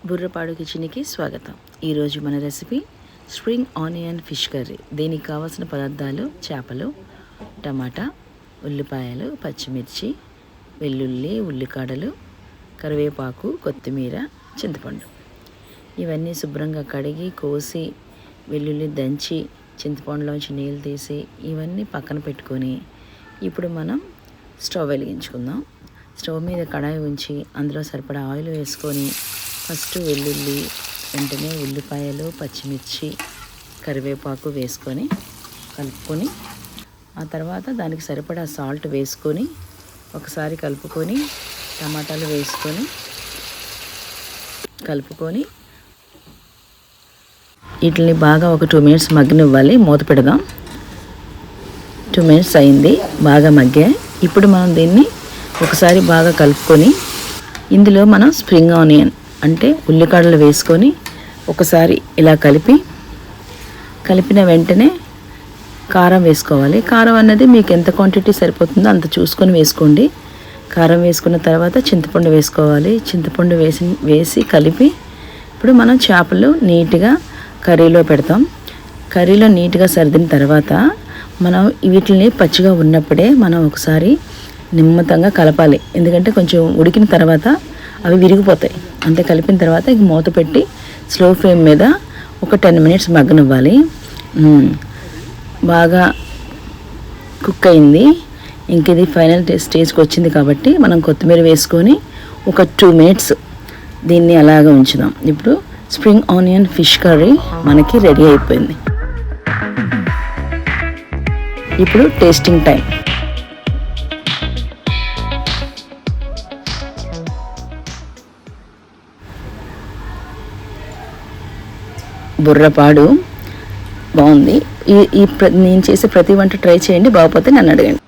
బుర్రపాడు కిచెన్కి స్వాగతం. ఈరోజు మన recipe spring onion fish curry. దీనికి కావాల్సిన పదార్థాలు: చేపలు, టమాటా, ఉల్లిపాయలు, పచ్చిమిర్చి, వెల్లుల్లి, ఉల్లికాడలు, కరివేపాకు, కొత్తిమీర, చింతపండు. ఇవన్నీ శుభ్రంగా కడిగి కోసి వెల్లుల్లి దంచి చింతపండులోంచి నీళ్ళు తీసి ఇవన్నీ పక్కన పెట్టుకొని ఇప్పుడు మనం స్టవ్ వెలిగించుకుందాం. స్టవ్ మీద కడాయి ఉంచి అందులో సరిపడా ఆయిల్ వేసుకొని ఫస్ట్ వెల్లుల్లి, వెంటనే ఉల్లిపాయలు, పచ్చిమిర్చి, కరివేపాకు వేసుకొని కలుపుకొని ఆ తర్వాత దానికి సరిపడా సాల్ట్ వేసుకొని ఒకసారి కలుపుకొని టమాటాలు వేసుకొని కలుపుకొని వీటిని బాగా ఒక 2 minutes మగ్గనివ్వాలి. మూత పెడదాం. 2 minutes అయింది, బాగా మగ్గాయి. ఇప్పుడు మనం దీన్ని ఒకసారి బాగా కలుపుకొని ఇందులో మనం స్ప్రింగ్ ఆనియన్ అంటే ఉల్లికాడలు వేసుకొని ఒకసారి ఇలా కలిపిన వెంటనే కారం వేసుకోవాలి. కారం అన్నది మీకు ఎంత క్వాంటిటీ సరిపోతుందో అంత చూసుకొని వేసుకోండి. కారం వేసుకున్న తర్వాత చింతపండు వేసుకోవాలి. చింతపండు వేసి కలిపి ఇప్పుడు మనం చేపలు నీట్గా కర్రీలో పెడతాం. కర్రీలో నీట్గా సర్దిన తర్వాత మనం వీటిని పచ్చిగా ఉన్నప్పుడే మనం ఒకసారి నిమ్మతంగా కలపాలి. ఎందుకంటే కొంచెం ఉడికిన తర్వాత అవి విరిగిపోతాయి. అంతే కలిపిన తర్వాత ఇక మూత పెట్టి స్లో ఫ్లేమ్ మీద ఒక 10 minutes మగ్గనివ్వాలి. బాగా కుక్ అయింది. ఇంక ఇది ఫైనల్ స్టేజ్కి వచ్చింది కాబట్టి మనం కొత్తిమీర వేసుకొని ఒక 2 minutes దీన్ని అలాగే ఉంచుదాం. ఇప్పుడు స్ప్రింగ్ ఆనియన్ ఫిష్ కర్రీ మనకి రెడీ అయిపోయింది. ఇప్పుడు టేస్టింగ్ టైం. బుర్రపాడు బాగుంది. నేను చేసే ప్రతి వంట ట్రై చేయండి, బాగోపోతే నన్ను అడగండి.